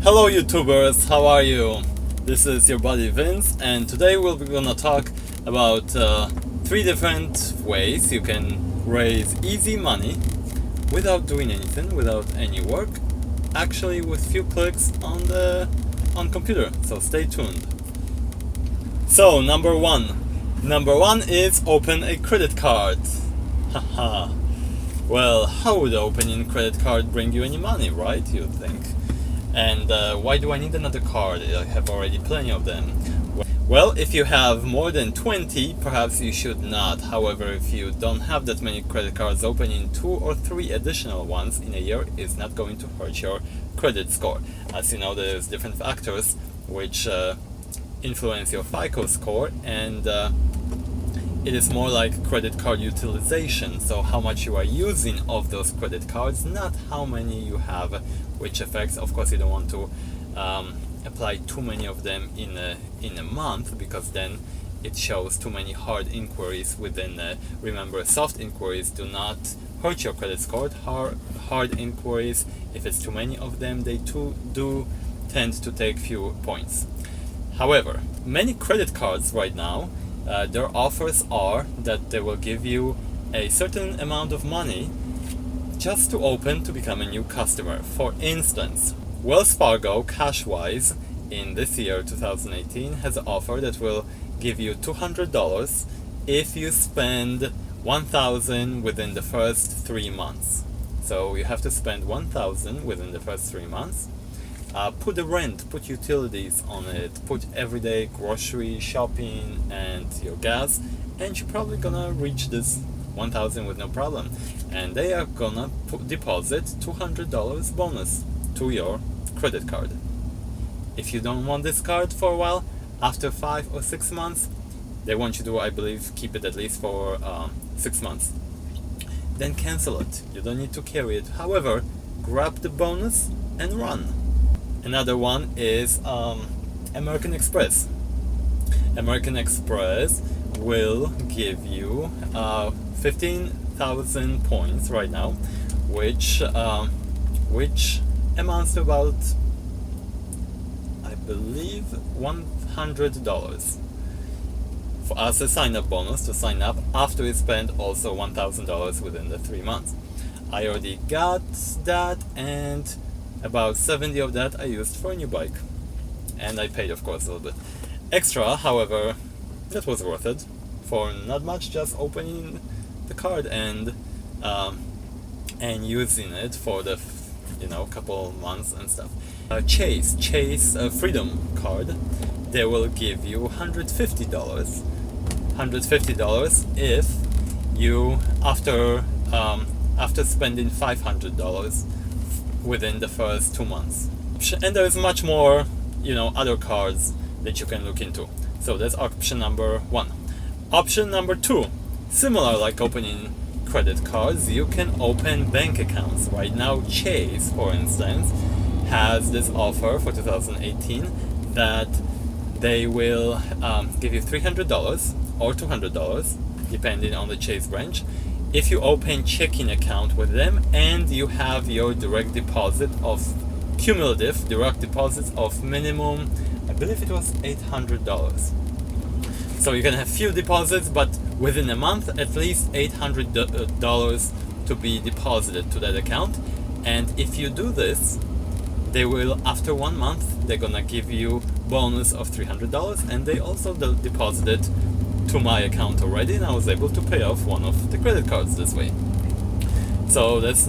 Hello YouTubers, how are you? This is your buddy Vince, and today we're gonna talk about 3 different ways you can raise easy money without doing anything, without any work, actually with few clicks on computer, so stay tuned. So number one is open a credit card. Haha. Well, how would opening a credit card bring you any money, right, you'd think? And why do I need another card? I have already plenty of them. Well, if you have more than 20, perhaps you should not. However, if you don't have that many credit cards, opening 2 or 3 additional ones in a year is not going to hurt your credit score. As you know, there's different factors which influence your FICO score, and it is more like credit card utilization, so how much you are using of those credit cards, not how many you have, which affects, of course, you don't want to apply too many of them in a month, because then it shows too many hard inquiries within. Remember, soft inquiries do not hurt your credit score. Hard inquiries, if it's too many of them, they do tend to take few points. However, many credit cards right now, their offers are that they will give you a certain amount of money just to open to become a new customer. For instance, Wells Fargo, cash-wise, in this year 2018, has an offer that will give you $200 if you spend $1,000 within the first 3 months. So you have to spend $1,000 within the first 3 months. Put the rent, put utilities on it, put everyday grocery shopping and your gas, and you're probably gonna reach this $1,000 with no problem. And they are gonna deposit $200 bonus to your credit card. If you don't want this card for a while, after 5 or 6 months, they want you to, I believe, keep it at least for 6 months. Then cancel it. You don't need to carry it. However, grab the bonus and run. Another one is American Express. American Express will give you 15,000 points right now, which amounts to about, I believe, $100 for as a sign-up bonus to sign up after you spend also $1,000 within the 3 months. I already got that, and about 70 of that I used for a new bike, and I paid, of course, a little bit extra. However, that was worth it for not much, just opening the card and using it for the couple months and stuff. Chase Freedom card, they will give you $150 if you after spending $500 within the first 2 months. And there is much more, other cards that you can look into. So that's option number 1. Option number 2, similar like opening credit cards, you can open bank accounts. Right now, Chase, for instance, has this offer for 2018 that they will give you $300 or $200, depending on the Chase branch, if you open checking account with them and you have your direct deposit of cumulative direct deposits of minimum, I believe it was $800. So you can have few deposits, but within a month at least $800 to be deposited to that account. And if you do this, they will, after 1 month, they're gonna give you bonus of $300, and they also deposited to my account already, and I was able to pay off one of the credit cards this way. So that's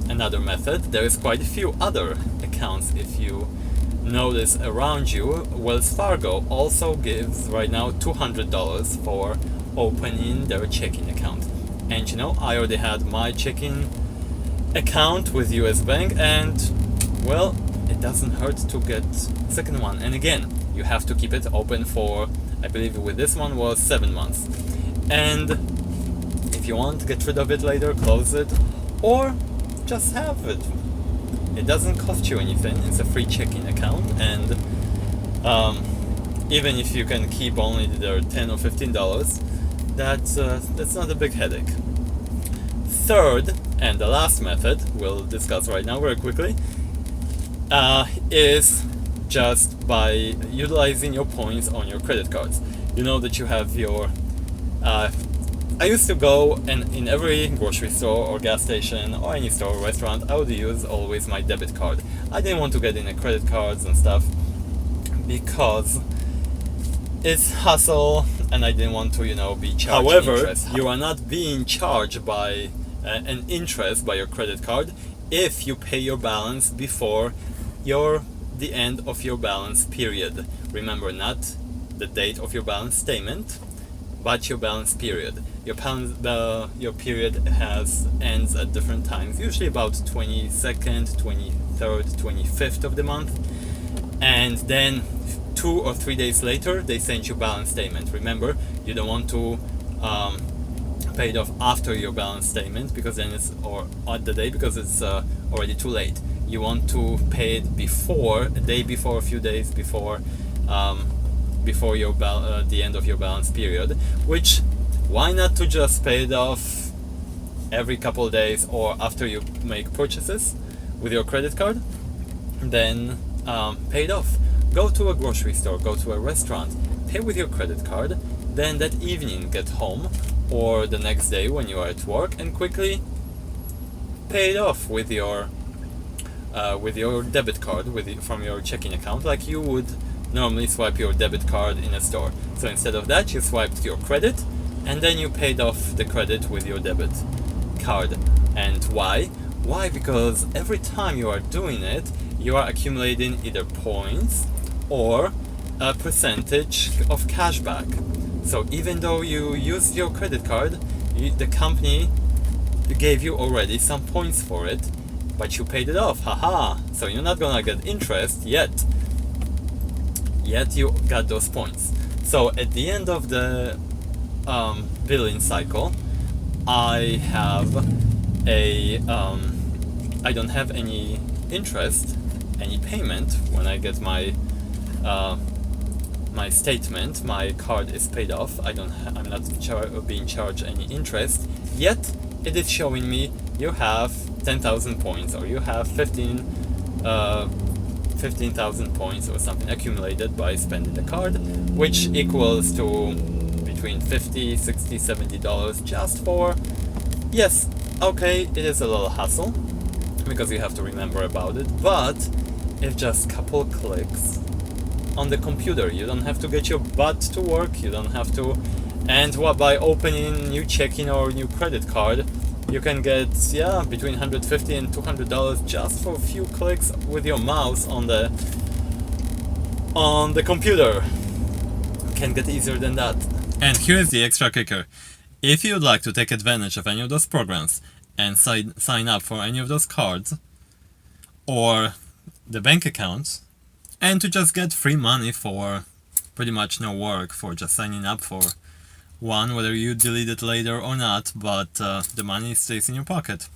another method. There is quite a few other accounts. If you notice around you, Wells Fargo also gives right now $200 for opening their checking account. And I already had my checking account with US Bank, and well, it doesn't hurt to get second one. And again, you have to keep it open for, I believe with this one was 7 months. And if you want to get rid of it later, close it, or just have it. It doesn't cost you anything. It's a free checking account, and even if you can keep only their $10 or $15, that's not a big headache. Third, and the last method we'll discuss right now very quickly, is just by utilizing your points on your credit cards. You know that you have your I used to go and in every grocery store or gas station or any store or restaurant, I would use always my debit card. I didn't want to get in a credit cards and stuff because it's hassle and I didn't want to, be charged. However, interest. You are not being charged by an interest by your credit card if you pay your balance before the end of your balance period. Remember, not the date of your balance statement, but your balance period. Your period ends at different times, usually about 22nd, 23rd, 25th of the month, and then 2 or 3 days later they send you balance statement. Remember, you don't want to pay it off after your balance statement because then or at the day because it's already too late. You want to pay it before, a day before, a few days before your the end of your balance period. Which, why not to just pay it off every couple of days or after you make purchases with your credit card? Then pay it off. Go to a grocery store, go to a restaurant, pay with your credit card, then that evening get home or the next day when you are at work and quickly pay it off with your debit card from your checking account, like you would normally swipe your debit card in a store. So instead of that, you swiped your credit and then you paid off the credit with your debit card. And why? Why? Because every time you are doing it, you are accumulating either points or a percentage of cashback. So even though you used your credit card, the company gave you already some points for it, but you paid it off. Haha! So you're not gonna get interest yet. Yet you got those points. So at the end of the billing cycle, I don't have any interest, any payment when I get my statement. My card is paid off. I'm not being charged any interest. Yet it is showing me you have 10,000 points or you have 15,000 points or something accumulated by spending the card, which equals to between $50, $60, $70 just for, yes, okay, it is a little hassle because you have to remember about it, but if just couple clicks on the computer, you don't have to get your butt to work, you don't have to, and by opening new checking or new credit card, you can get between $150 and $200 just for a few clicks with your mouse on the computer. Can get easier than that. And here's the extra kicker. If you'd like to take advantage of any of those programs and sign up for any of those cards or the bank accounts, and to just get free money for pretty much no work for just signing up for one, whether you delete it later or not, but the money stays in your pocket.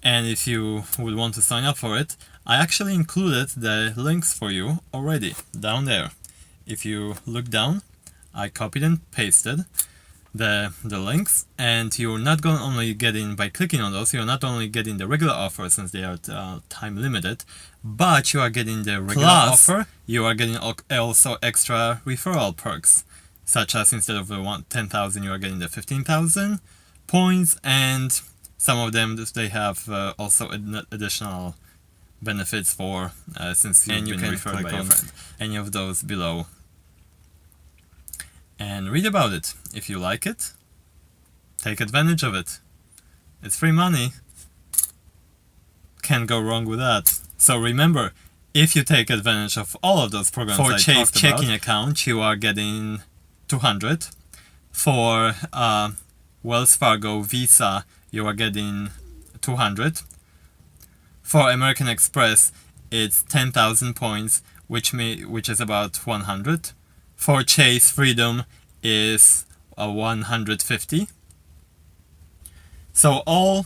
And if you would want to sign up for it, I actually included the links for you already down there. If you look down, I copied and pasted the links, and you're not going only getting, by clicking on those, you're not only getting the regular offer since they are time limited, but you are getting the regular offer, you are getting also extra referral perks, such as instead of the 10,000 you are getting the 15,000 points, and some of them they have also additional benefits for since you've been referred by a friend. Any of those below. And read about it. If you like it, take advantage of it. It's free money. Can't go wrong with that. So remember, if you take advantage of all of those programs for Chase checking account, you are getting 200. For Wells Fargo Visa, you are getting 200. For American Express, it's 10,000 points, which is about 100. For Chase Freedom is 150. So all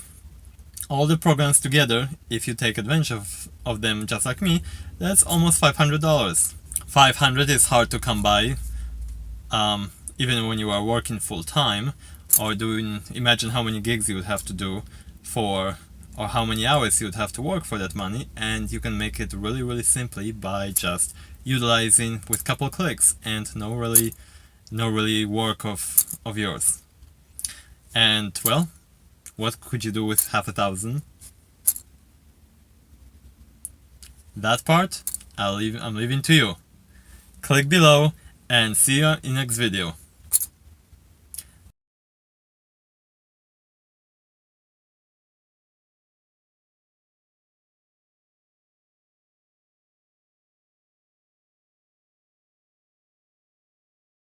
the programs together, if you take advantage of them just like me, that's almost $500. $500 is hard to come by, even when you are working full time or imagine how many gigs you would have to do for or how many hours you would have to work for that money, and you can make it really simply by just utilizing with couple clicks and no really work of yours. And well, what could you do with $1,000? That part I'm leaving to you. Click below and see you in next video.